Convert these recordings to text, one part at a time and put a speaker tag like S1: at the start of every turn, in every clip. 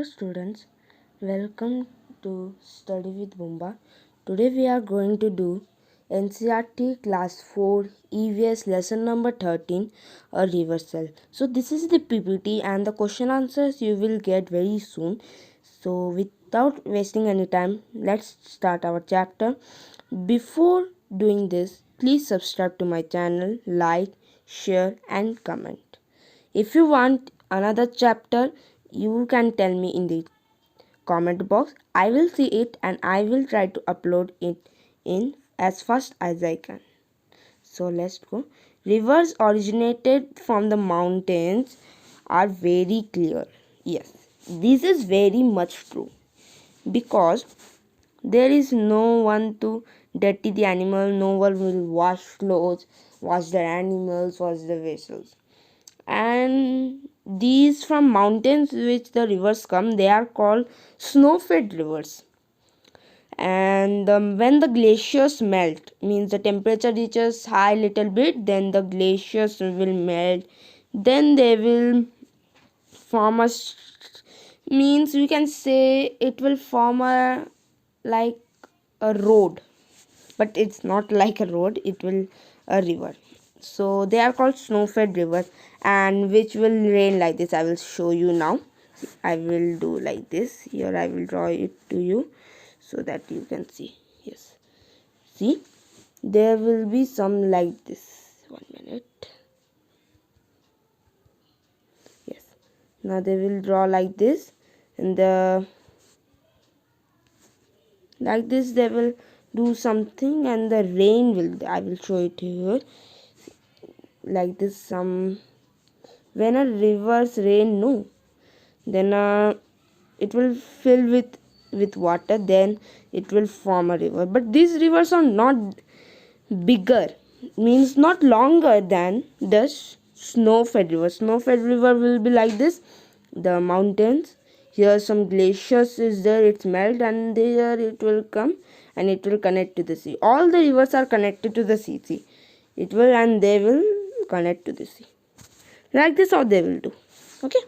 S1: students, welcome to Study with Bumba. Today we are going to do NCERT Class 4 EVS lesson number 13, a reversal. So this is the PPT and the question answers you will get very soon. So without wasting any time, let's start our chapter. Before doing this, please subscribe to my channel, like, share and comment. If you want another chapter, you can tell me in the comment box. I will see it and I will try to upload it in as fast as I can. So let's go. Rivers originated from the mountains are very clear. Yes, this is very much true because there is no one to dirty the animal, no one will wash clothes, wash the animals, wash the vessels. And these from mountains which the rivers come, they are called snow-fed rivers. And when the glaciers melt, means the temperature reaches high little bit, then the glaciers will melt, then they will form a means we can say it will form a like a road, but it's not like a road, it will a river. So they are called snow-fed river, and which will rain like this. I will show you now. I will do like this. Here I will draw it to you so that you can see. Yes, see, there will be some like this. 1 minute. Yes, now they will draw like this, and like this they will do something, and the rain will, I will show it here like this. Some when a river's rain, no, then it will fill with water, then it will form a river. But these rivers are not bigger, means not longer than the snow-fed river. Snow-fed river will be like this. The mountains, here some glaciers is there, it's melt, and there it will come and it will connect to the sea. All the rivers are connected to the sea. See, it will, and they will connect to the sea like this, how they will do. Okay,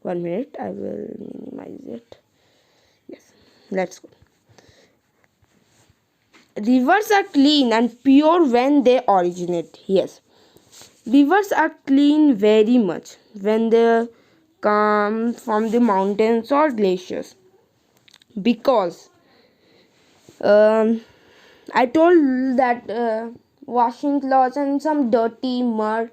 S1: 1 minute, I will minimize it. Yes, let's go. Rivers are clean and pure when they originate. Yes, rivers are clean very much when they come from the mountains or glaciers, because I told that washing clothes and some dirty mud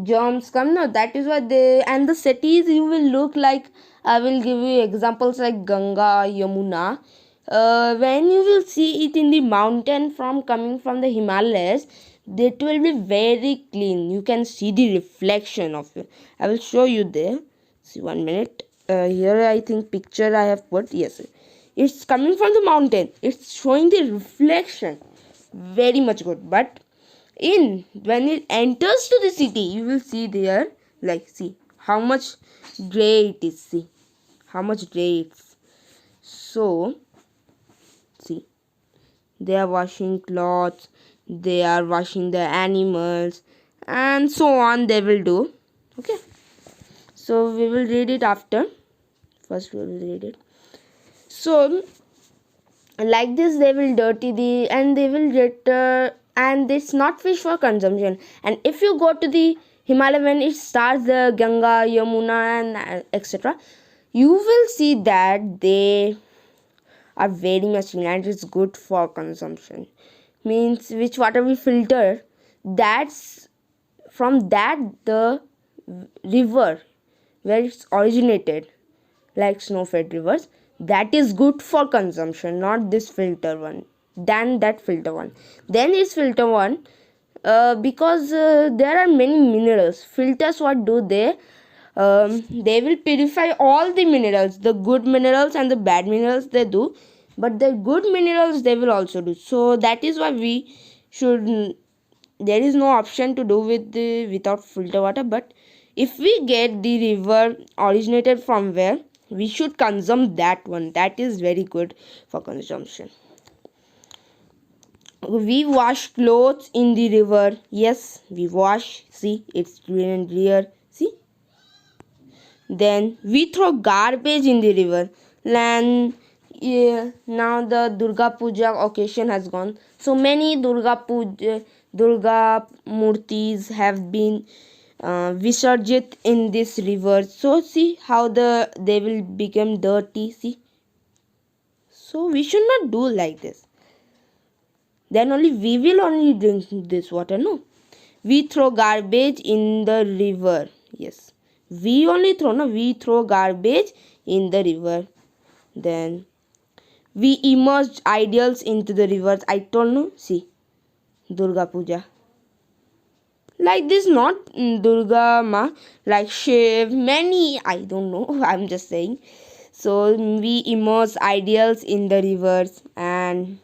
S1: germs come. No, that is why they, and the cities you will look like, I will give you examples like Ganga, Yamuna. When you will see it in the mountain from coming from the Himalayas, it will be very clean. You can see the reflection of it. I will show you there. See, 1 minute. Here I think picture I have put. Yes, it's coming from the mountain, it's showing the reflection, very much good. But in when it enters to the city, you will see there, like, see how much gray it is. See how much gray it's. So see, they are washing clothes, they are washing the animals, and so on they will do. Okay, so we will read it after. First we will read it. So like this they will dirty the, and they will get and it's not fish for consumption. And if you go to the Himalaya, when it starts the Ganga, Yamuna and etc., you will see that they are very much clean and it's good for consumption. Means which water we filter, that's from that the river where it's originated, like snow-fed rivers, that is good for consumption, not this filter one, than that filter one. Then is filter one, because there are many minerals. Filters, what do they will purify all the minerals, the good minerals and the bad minerals they do, but the good minerals they will also do. So that is why we should, there is no option to do with the without filter water. But if we get the river originated from where, we should consume that one, that is very good for consumption. We wash clothes in the river. Yes, we wash. See, it's clear and clear. See, Then we throw garbage in the river. And yeah, now the Durga Puja occasion has gone. So many Durga murtis have been visarjit in this river. So see how they will become dirty. See, so we should not do like this. Then only we will only drink this water. No, we throw garbage in the river. Yes, we only throw. No, we throw garbage in the river. Then we immersed idols into the rivers. I told no. See, Durga Puja. Like this, not Durga Ma, like Shiv, many, I don't know, I'm just saying. So we immerse ideals in the rivers, and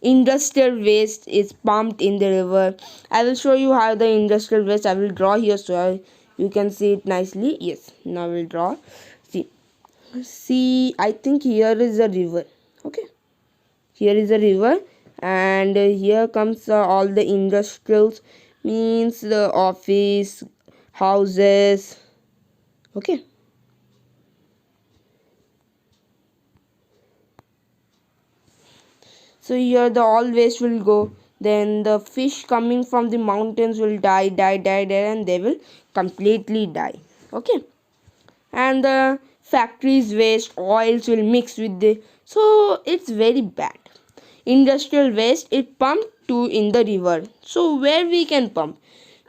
S1: industrial waste is pumped in the river. I will show you how the industrial waste, I will draw here so you can see it nicely. Yes, now I will draw. See, I think here is a river. Okay, here is a river, and here comes all the industrials, means the office, houses. Okay, so here the all waste will go. Then the fish coming from the mountains will die, and they will completely die. Okay, and the factories waste oils will mix with the, so it's very bad. Industrial waste it pumped to in the river. So where we can pump,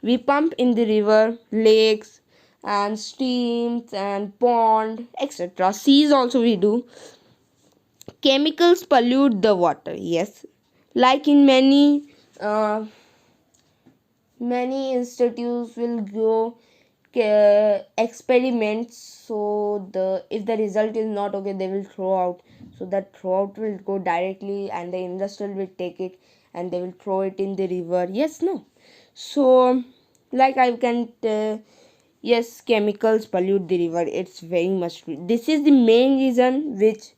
S1: we pump in the river, lakes and streams and pond, etc. Seas also we do. Chemicals pollute the water. Yes, like in uh, many institutes will go experiments. So the if the result is not okay, they will throw out. So that throw out will go directly, and the industrial will take it and they will throw it in the river. Yes, no. So like I can yes, chemicals pollute the river. It's very much true. This is the main reason which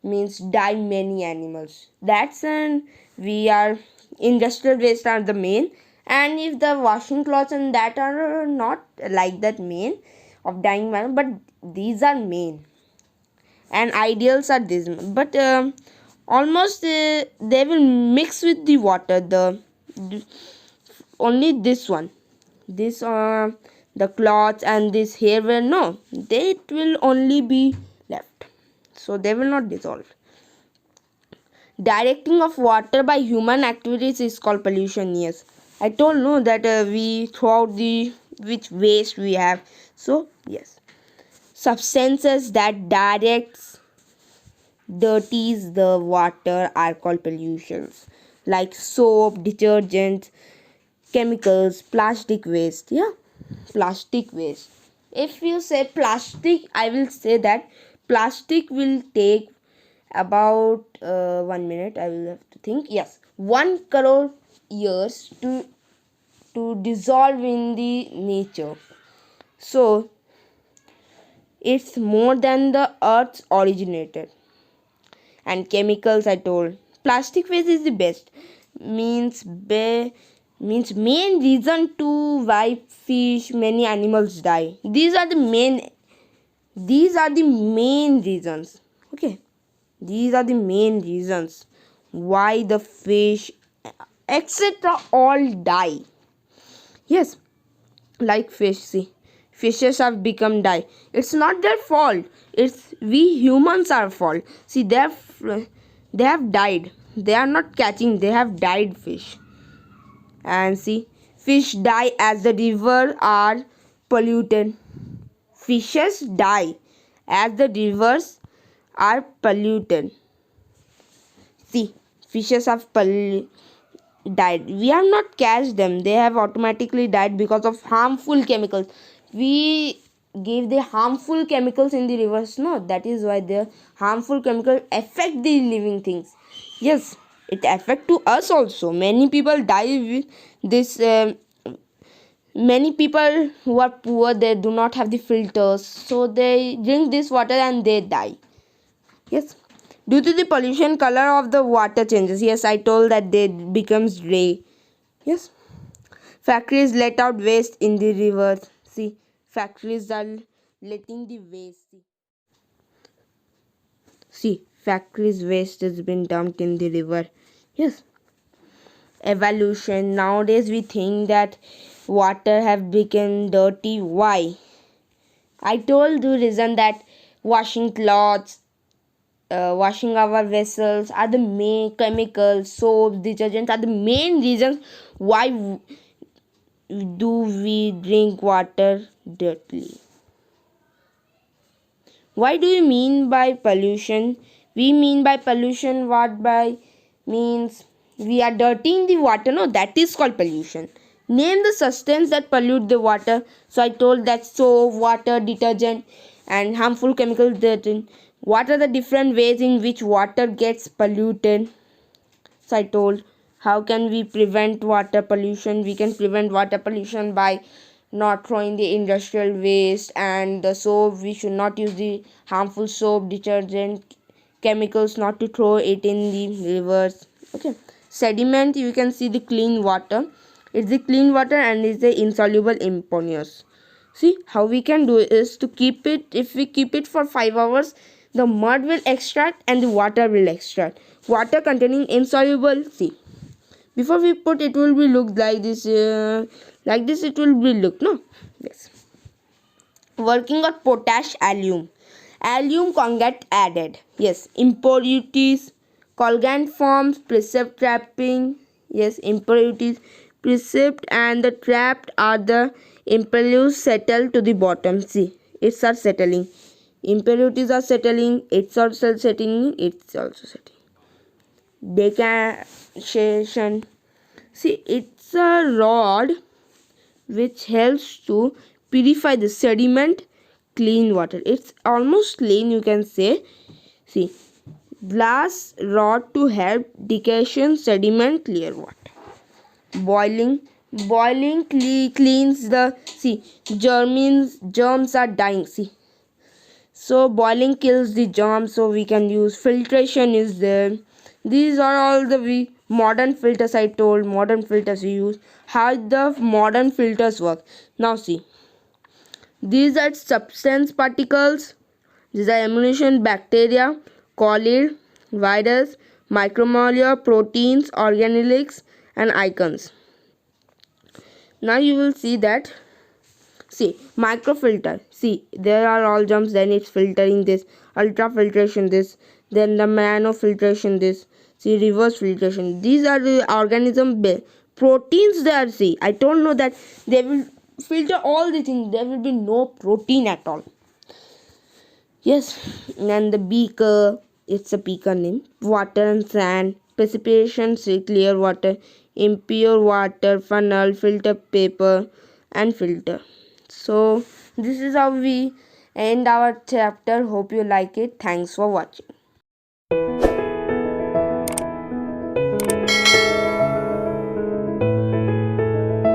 S1: means die many animals. That's an we are industrial waste are the main, and if the washing clothes and that are not like that main of dying man, but these are main, and ideals are this. But almost they will mix with the water. Only this one, this the cloths and this hair will no, they will only be left, so they will not dissolve. Directing of water by human activities is called pollution. Yes, I told no that we throw out the which waste we have. So yes, substances that directs dirties the water are called pollutions, like soap, detergents, chemicals, plastic waste. Yeah, plastic waste. If you say plastic, I will say that plastic will take about 1 minute. I will have to think. Yes, 1 crore years to dissolve in the nature. So it's more than the earth's originated. And chemicals, I told plastic waste is the best, means means main reason to why fish many animals die. These are the main reasons. Okay, these are the main reasons why the fish etc all die. Yes, like fish. See, fishes have become die. It's not their fault, it's we humans are fault. See, they have died. They are not catching, they have died fish. And see, fish die as the river are polluted. Fishes die as the rivers are polluted. See, fishes have died. We have not catched them, they have automatically died because of harmful chemicals. We gave the harmful chemicals in the rivers. No, that is why the harmful chemicals affect the living things. Yes, it affect to us also. Many people die with this. Many people who are poor, they do not have the filters, so they drink this water and they die. Yes, due to the pollution, color of the water changes. Yes, I told that they becomes gray. Yes, factories let out waste in the rivers. See, factories are letting the waste. See, factories waste has been dumped in the river. Yes, evolution. Nowadays we think that water have become dirty. Why? I told the reason that washing clothes, washing our vessels are the main chemicals, soaps, detergents are the main reasons why do we drink water dirtily. Why do you mean by pollution? We mean by pollution what by means we are dirtying the water. No, that is called pollution. Name the substance that pollute the water. So I told that soap, water, detergent, and harmful chemicals. What are the different ways in which water gets polluted? So I told how can we prevent water pollution? We can prevent water pollution by not throwing the industrial waste and the soap. We should not use the harmful soap, detergent, chemicals, not to throw it in the rivers. Okay. Sediment, you can see the clean water. It's the clean water and it's the insoluble impurities. See how we can do is to keep it. If we keep it for 5 hours, the mud will extract and the water will extract. Water containing insoluble. See, before we put it will be look like this. Like this it will be look. No, yes. Working on potash alum. Alum can get added. Yes, impurities. Colgate forms precept trapping. Yes, impurities. Precept and the trapped are the impurities settle to the bottom. See, it's are settling. Impurities are settling. It's also settling. It's also settling. Decantation. See, it's a rod which helps to purify the sediment, clean water. It's almost clean, you can say. See, glass rod to help decantation sediment, clear water. Boiling. Boiling cleans the, see, germs are dying. See, so boiling kills the germs, so we can use filtration is there. These are all the modern filters. I told modern filters we use. How the modern filters work? Now see, these are substance particles. These are emulsion bacteria, colloid, virus, micromolecular proteins, organelles, and icons. Now you will see that. See, microfilter. See, there are all germs. Then it's filtering this, ultrafiltration this, then the nanofiltration this. See, reverse filtration. These are the organism proteins. There. See, I don't know that they will filter all the things. There will be no protein at all. Yes, and the beaker. It's a beaker name. Water and sand, precipitation, see, clear water, impure water, funnel, filter paper, and filter. So this is how we end our chapter. Hope you like it. Thanks for watching.